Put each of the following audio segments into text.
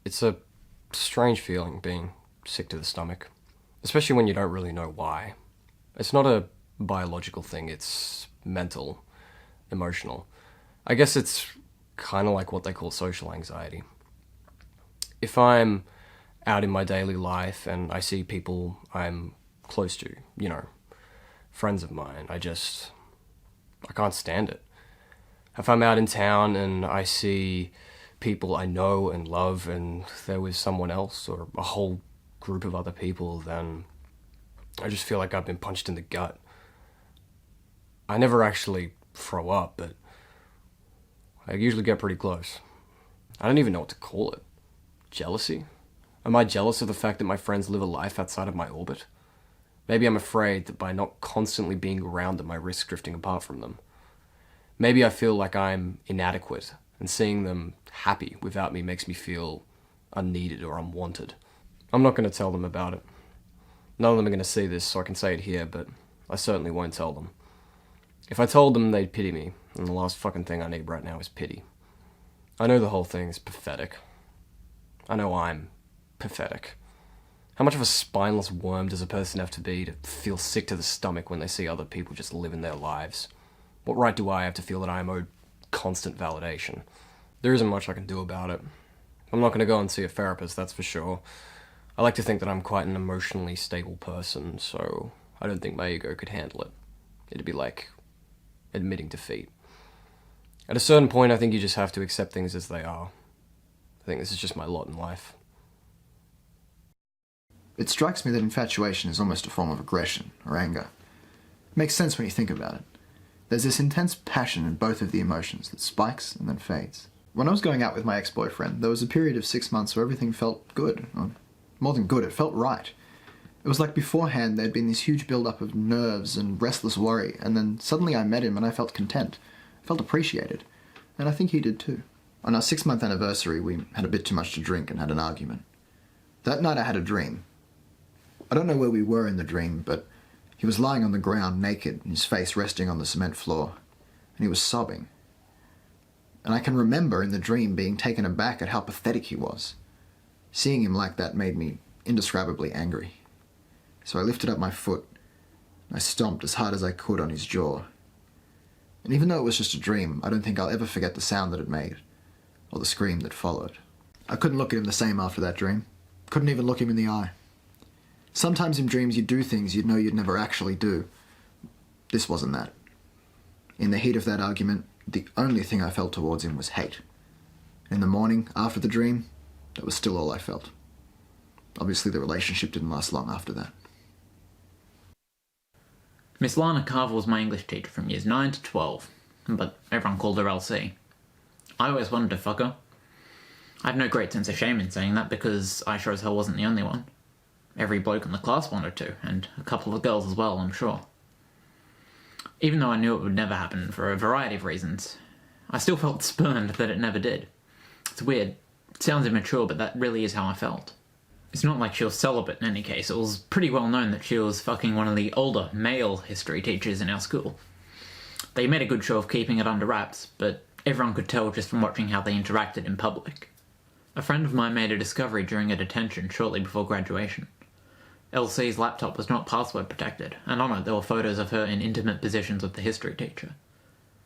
It's a strange feeling being sick to the stomach, especially when you don't really know why. It's not a biological thing, it's mental, emotional. I guess it's kind of like what they call social anxiety. If I'm out in my daily life and I see people I'm close to, friends of mine, I can't stand it. If I'm out in town and I see people I know and love and they're with someone else or a whole group of other people, then I just feel like I've been punched in the gut. I never actually throw up, but I usually get pretty close. I don't even know what to call it. Jealousy? Am I jealous of the fact that my friends live a life outside of my orbit? Maybe I'm afraid that by not constantly being around them, I risk drifting apart from them. Maybe I feel like I'm inadequate, and seeing them happy without me makes me feel unneeded or unwanted. I'm not going to tell them about it. None of them are going to see this, so I can say it here, but I certainly won't tell them. If I told them, they'd pity me, and the last fucking thing I need right now is pity. I know the whole thing is pathetic. I know I'm pathetic. How much of a spineless worm does a person have to be to feel sick to the stomach when they see other people just living their lives? What right do I have to feel that I am owed constant validation? There isn't much I can do about it. I'm not going to go and see a therapist, that's for sure. I like to think that I'm quite an emotionally stable person, so I don't think my ego could handle it. It'd be like admitting defeat. At a certain point, I think you just have to accept things as they are. I think this is just my lot in life. It strikes me that infatuation is almost a form of aggression or anger. It makes sense when you think about it. There's this intense passion in both of the emotions that spikes and then fades. When I was going out with my ex-boyfriend, there was a period of 6 months where everything felt good. Or more than good, it felt right. It was like beforehand there'd been this huge build-up of nerves and restless worry, and then suddenly I met him and I felt content. I felt appreciated. And I think he did too. On our 6-month anniversary, we had a bit too much to drink and had an argument. That night I had a dream. I don't know where we were in the dream, but he was lying on the ground naked, his face resting on the cement floor, and he was sobbing. And I can remember in the dream being taken aback at how pathetic he was. Seeing him like that made me indescribably angry. So I lifted up my foot, and I stomped as hard as I could on his jaw. And even though it was just a dream, I don't think I'll ever forget the sound that it made, or the scream that followed. I couldn't look at him the same after that dream. Couldn't even look him in the eye. Sometimes in dreams you do things you'd know you'd never actually do. This wasn't that. In the heat of that argument, the only thing I felt towards him was hate. In the morning, after the dream, that was still all I felt. Obviously the relationship didn't last long after that. Miss Lana Carver was my English teacher from years 9 to 12, but everyone called her LC. I always wanted to fuck her. I have no great sense of shame in saying that because I sure as hell wasn't the only one. Every bloke in the class wanted to, and a couple of girls as well, I'm sure. Even though I knew it would never happen for a variety of reasons, I still felt spurned that it never did. It's weird. It sounds immature, but that really is how I felt. It's not like she was celibate in any case. It was pretty well known that she was fucking one of the older male history teachers in our school. They made a good show of keeping it under wraps, but everyone could tell just from watching how they interacted in public. A friend of mine made a discovery during a detention shortly before graduation. LC's laptop was not password protected, and on it there were photos of her in intimate positions with the history teacher.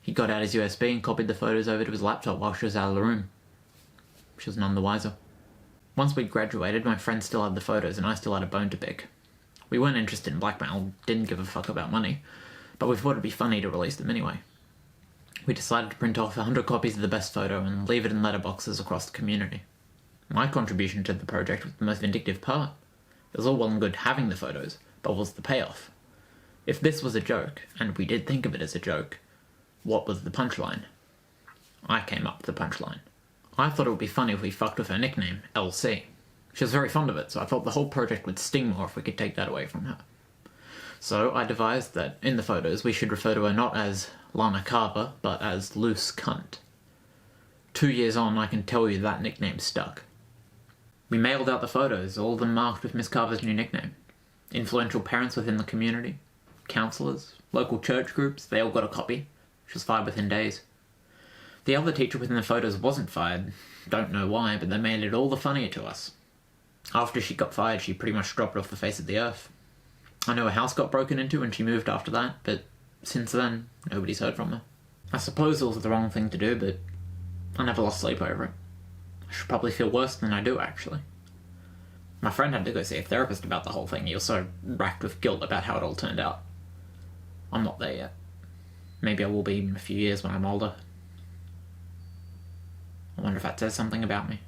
He got out his USB and copied the photos over to his laptop while she was out of the room. She was none the wiser. Once we'd graduated, my friend still had the photos and I still had a bone to pick. We weren't interested in blackmail, didn't give a fuck about money, but we thought it'd be funny to release them anyway. We decided to print off 100 copies of the best photo and leave it in letterboxes across the community. My contribution to the project was the most vindictive part. It was all well and good having the photos, but what was the payoff? If this was a joke, and we did think of it as a joke, what was the punchline? I came up with the punchline. I thought it would be funny if we fucked with her nickname, LC. She was very fond of it, so I thought the whole project would sting more if we could take that away from her. So I devised that, in the photos, we should refer to her not as Lana Carver, but as Loose Cunt. 2 years on, I can tell you that nickname stuck. We mailed out the photos, all of them marked with Miss Carver's new nickname. Influential parents within the community, counsellors, local church groups, they all got a copy. She was fired within days. The other teacher within the photos wasn't fired. Don't know why, but they made it all the funnier to us. After she got fired, she pretty much dropped off the face of the earth. I know her house got broken into and she moved after that, but since then, nobody's heard from her. I suppose it was the wrong thing to do, but I never lost sleep over it. I should probably feel worse than I do, actually. My friend had to go see a therapist about the whole thing. He was so racked with guilt about how it all turned out. I'm not there yet. Maybe I will be in a few years when I'm older. I wonder if that says something about me.